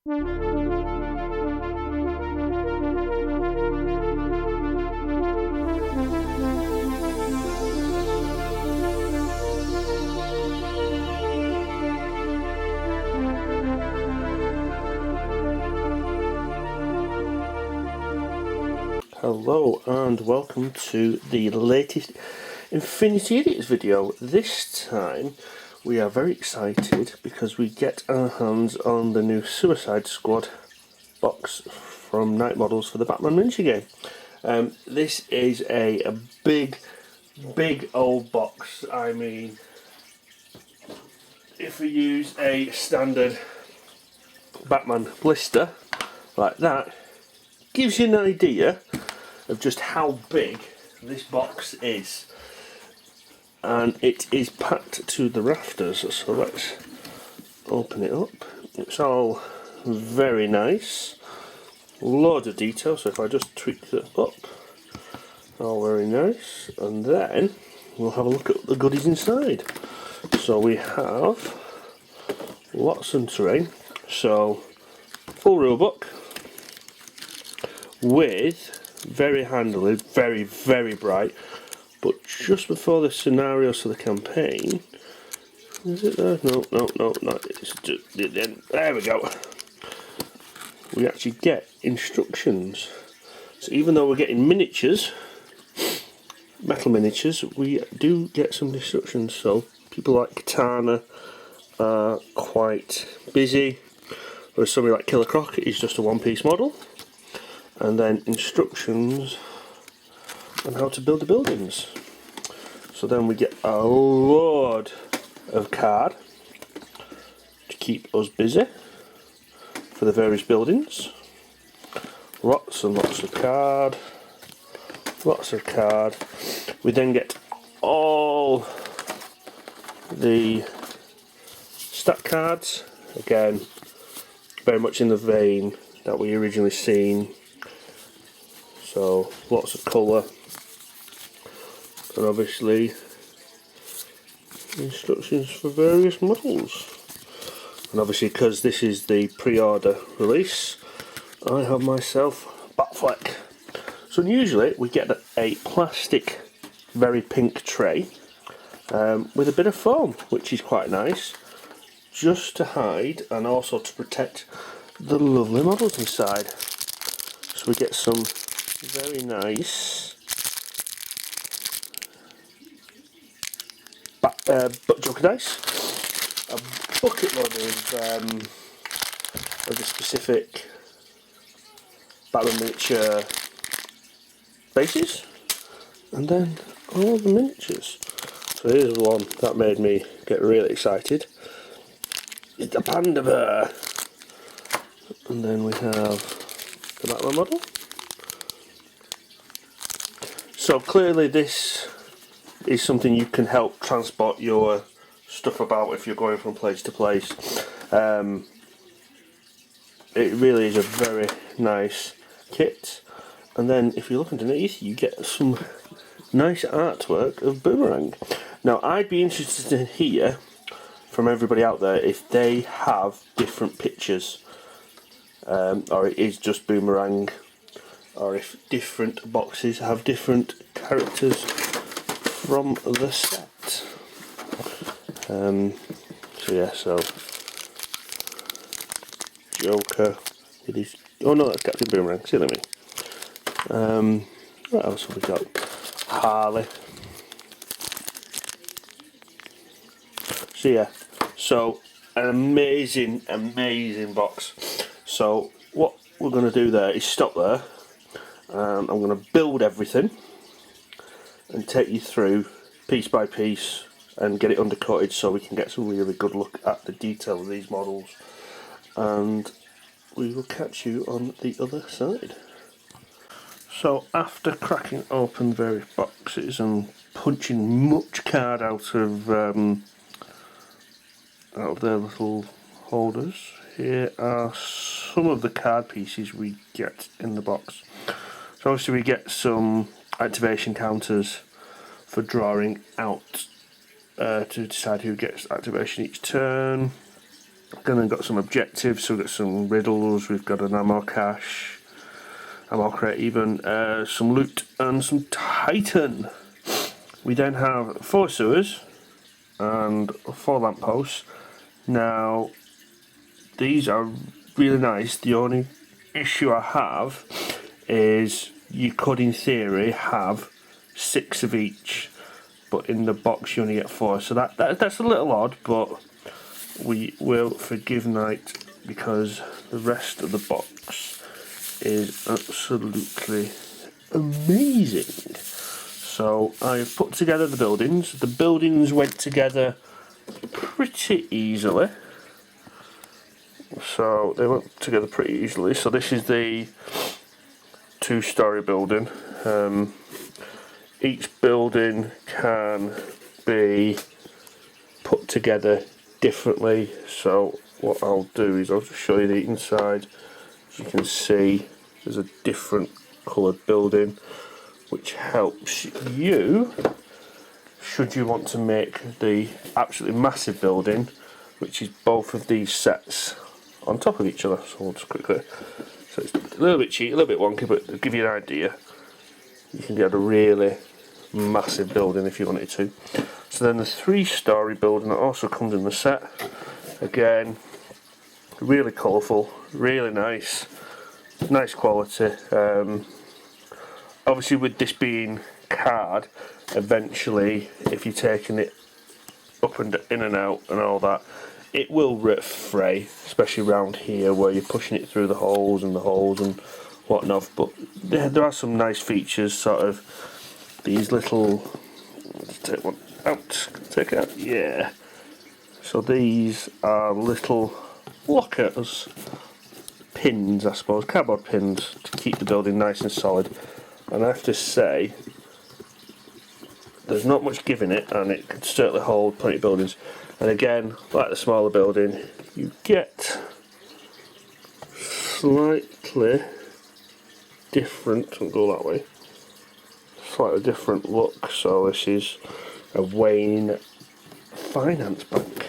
Hello and welcome to the latest Infinity Idiots video. This time we are very excited because we get our hands on the new Suicide Squad box from Night Models for the Batman miniature game. This is a big old box. I mean, if we use a standard Batman blister like that, gives you an idea of just how big this box is, and it is packed to the rafters. So let's open it up. It's all very nice, loads of detail. So if I just tweak it up, all very nice, and then we'll have a look at the goodies inside. So we have lots of terrain, so full rulebook with very handily, very bright, but just before the scenarios for the campaign, is it there? No, it's just, there we go. We actually get instructions. So even though we're getting miniatures, metal miniatures, we do get some instructions. So people like Katana are quite busy, whereas somebody like Killer Croc is just a one-piece model. And then instructions on how to build the buildings. So then we get a load of card to keep us busy for the various buildings. Lots and lots of card. We then get all the stat cards, again very much in the vein that we originally seen. So lots of colour, and obviously instructions for various models. And obviously, because this is the pre-order release, I have myself Batfleck. So usually we get a plastic, very pink tray with a bit of foam, which is quite nice, just to hide and also to protect the lovely models inside. So we get some very nice Joker dice, a bucket load of the specific Batman miniature bases, and then all the miniatures. So here's one that made me get really excited. It's the Panda Bear, and then we have the Batman model. So clearly this is something you can help transport your stuff about if you're going from place to place. It really is a very nice kit. And then if you look underneath, you get some nice artwork of Boomerang. Now I'd be interested to hear from everybody out there if they have different pictures, or it is just Boomerang, or if different boxes have different characters from the set. So yeah, so Joker, it is. Oh no, that's Captain Boomerang. Silly me. What else have we got? Harley. So yeah, so an amazing box. So what we're going to do there is stop there. I'm going to build everything and take you through piece by piece and get it undercoated so we can get some really good look at the detail of these models, and we will catch you on the other side. So after cracking open various boxes and punching much card out of their little holders, here are some of the card pieces we get in the box. So obviously we get some activation counters for drawing out to decide who gets activation each turn. And then got some objectives, so we've got some riddles, we've got an ammo cache, ammo crate even, some loot and some Titan. We then have 4 sewers and 4 lampposts. Now these are really nice. The only issue I have is you could in theory have 6 of each, but in the box you only get 4, so that's a little odd, but we will forgive Knight because the rest of the box is absolutely amazing. So I've put together the buildings. The buildings went together pretty easily. So they went together pretty easily. So this is the 2-story building. Each building can be put together differently. So what I'll do is I'll just show you the inside. As you can see, there's a different coloured building, which helps you should you want to make the absolutely massive building, which is both of these sets on top of each other. So we'll just quickly, so it's a little bit cheap, a little bit wonky, but to give you an idea, you can get a really massive building if you wanted to. So then the 3-story building that also comes in the set, again, really colourful, really nice quality. Obviously with this being card, eventually if you're taking it up and in and out and all that, it will fray, especially around here where you're pushing it through the holes and whatnot. But there are some nice features, sort of these little, let's take one out, take it out, yeah. So these are little lockers, pins I suppose, cardboard pins to keep the building nice and solid. And I have to say, there's not much give in it, and it can certainly hold plenty of buildings. And again, like the smaller building, you get slightly different, I'll go that way, slightly different look. So this is a Wayne Finance Bank,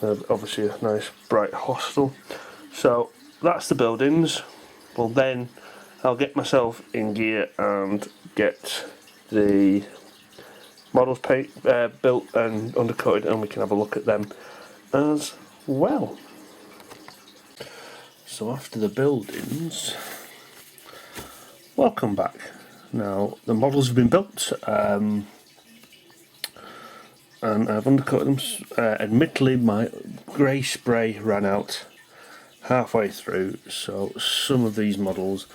obviously a nice bright hostel. So that's the buildings. Well then I'll get myself in gear and get the models built and undercoated, and we can have a look at them as well. So after the buildings, welcome back. Now the models have been built, and I've undercoated them. Admittedly my grey spray ran out halfway through, so some of these models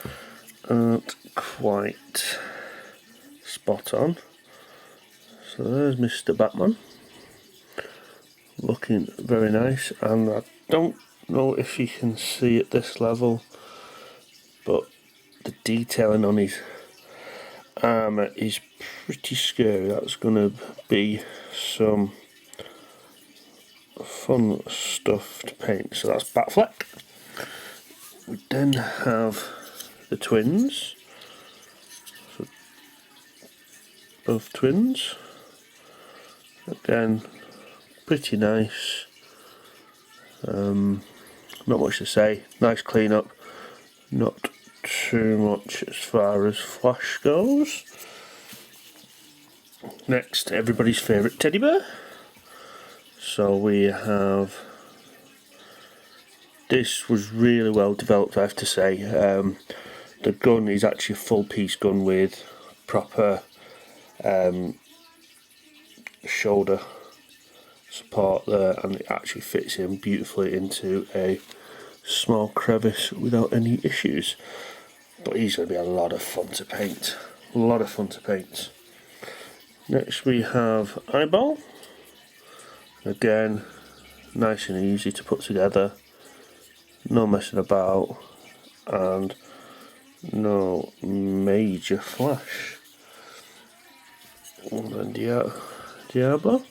aren't quite spot on. So there's Mr. Batman, looking very nice, and I don't know if you can see at this level, but the detailing on his armour is pretty scary. That's going to be some fun stuff to paint. So that's Batfleck. We then have the twins, so both twins, again pretty nice, not much to say, nice clean up, not too much as far as Flash goes. Next, everybody's favourite teddy bear. So we have, this was really well developed, I have to say. The gun is actually a full piece gun with proper shoulder support there, and it actually fits in beautifully into a small crevice without any issues. But he's going to be a lot of fun to paint. A lot of fun to paint. Next we have Eyeball. Again, nice and easy to put together. No messing about, and no major flash. And then Diablo.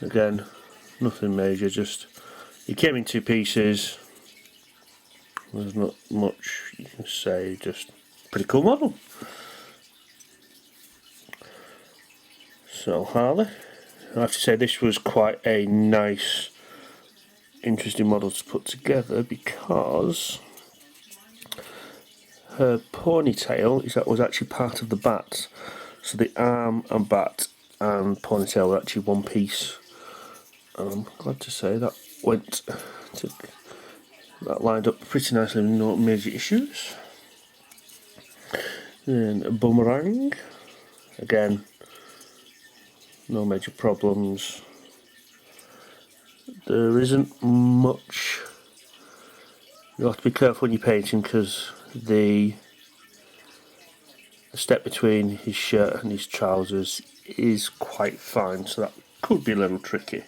Again, nothing major, just he came in 2 pieces. There's not much you can say, just pretty cool model. So Harley, I have to say this was quite a nice interesting model to put together because her ponytail was actually part of the bat. So the arm and bat and ponytail were actually one piece. I'm glad to say that lined up pretty nicely with no major issues. Then a boomerang, again, no major problems. There isn't much. You have to be careful when you're painting because the step between his shirt and his trousers is quite fine, so that could be a little tricky.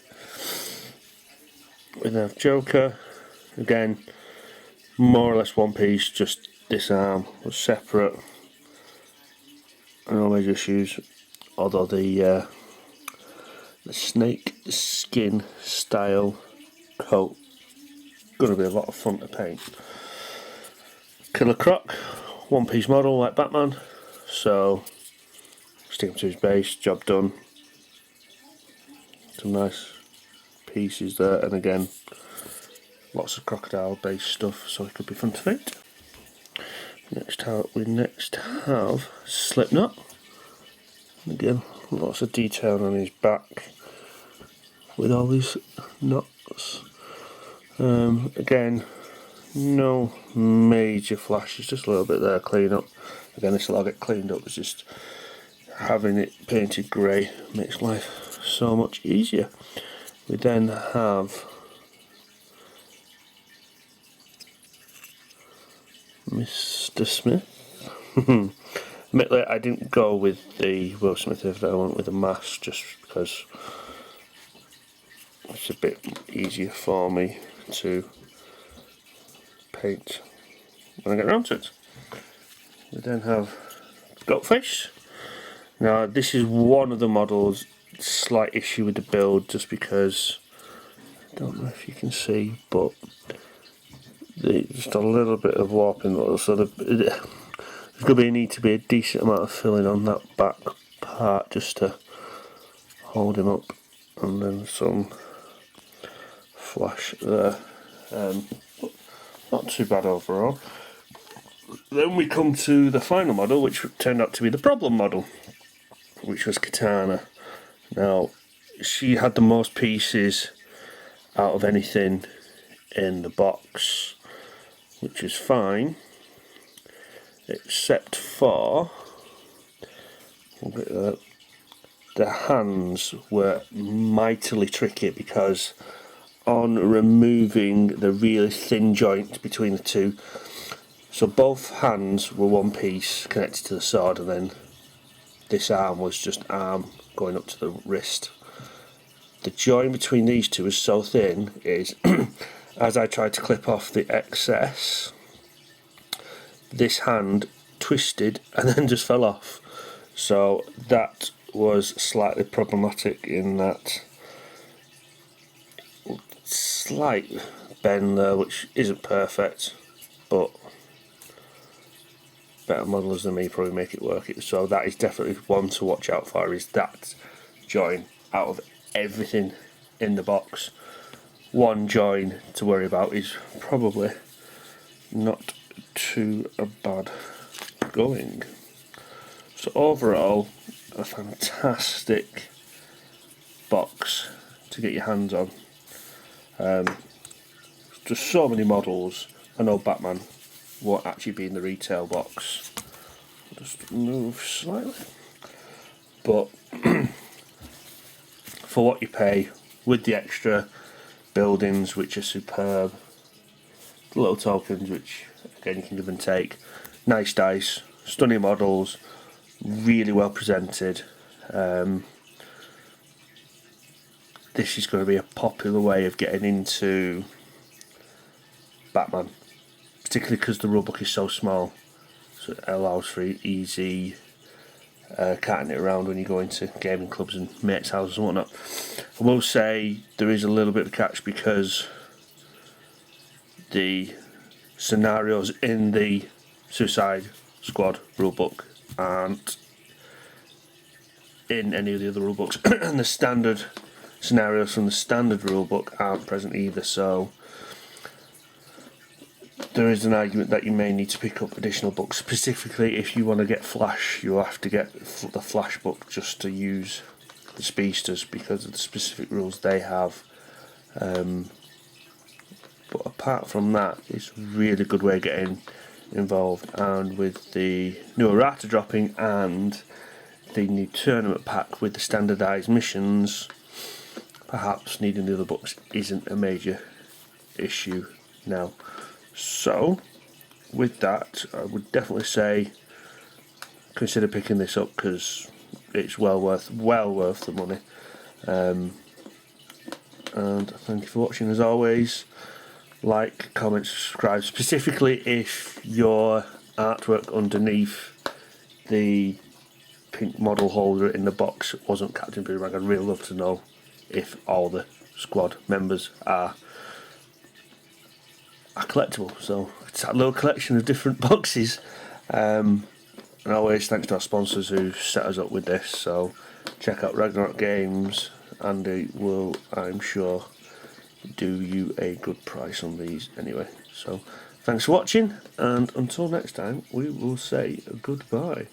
We have Joker, again, more or less one piece, just this arm was separate. No major issues, although the snake skin style coat going to be a lot of fun to paint. Killer Croc, one piece model like Batman, so stick him to his base, job done. Some nice pieces there, and again lots of crocodile based stuff, so it could be fun to paint. We next have Slipknot. Again, lots of detail on his back with all these knots. Again, no major flashes, just a little bit there, clean up. Again, this will all get cleaned up. It's just having it painted grey makes life so much easier. We then have Mr. Smith. Admittedly, I didn't go with the Will Smith effect, I went with a mask just because it's a bit easier for me to paint when I get around to it. We then have Goatface. Now, this is one of the models, slight issue with the build just because, I don't know if you can see, but just a little bit of warping, so there's going to need to be a decent amount of filling on that back part just to hold him up, and then some flash there. Not too bad overall. Then we come to the final model, which turned out to be the problem model, which was Katana. Now, she had the most pieces out of anything in the box, which is fine, except for the hands were mightily tricky because on removing the really thin joint between the two, so both hands were one piece connected to the sword, and then this arm was just arm going up to the wrist. The join between these two is so thin is as I tried to clip off the excess, this hand twisted and then just fell off. So that was slightly problematic in that slight bend there, which isn't perfect, but better modelers than me probably make it work. So that is definitely one to watch out for, is that join. Out of everything in the box, one join to worry about is probably not too bad going. So overall, a fantastic box to get your hands on. Just so many models. I know Batman won't actually be in the retail box. I'll just move slightly. But for what you pay, with the extra buildings which are superb, the little tokens which again you can give and take, nice dice, stunning models, really well presented. This is going to be a popular way of getting into Batman, particularly because the rulebook is so small, so it allows for easy carting it around when you go into gaming clubs and mates' houses and whatnot. I will say there is a little bit of a catch because the scenarios in the Suicide Squad rulebook aren't in any of the other rulebooks, and the standard scenarios from the standard rulebook aren't present either, so there is an argument that you may need to pick up additional books. Specifically, if you want to get Flash, you'll have to get the Flash book just to use the speedsters because of the specific rules they have. But apart from that, it's a really good way of getting involved, and with the new errata dropping and the new tournament pack with the standardised missions, perhaps needing the other books isn't a major issue now. So with that, I would definitely say consider picking this up because it's well worth the money. And thank you for watching as always. Like, comment, subscribe, specifically if your artwork underneath the pink model holder in the box wasn't Captain Boomerang. I'd really love to know if all the squad members are collectible. So it's a little collection of different boxes. And always thanks to our sponsors who set us up with this. So check out Ragnarok Games. Andy will, I'm sure, do you a good price on these anyway. So thanks for watching, and until next time we will say goodbye.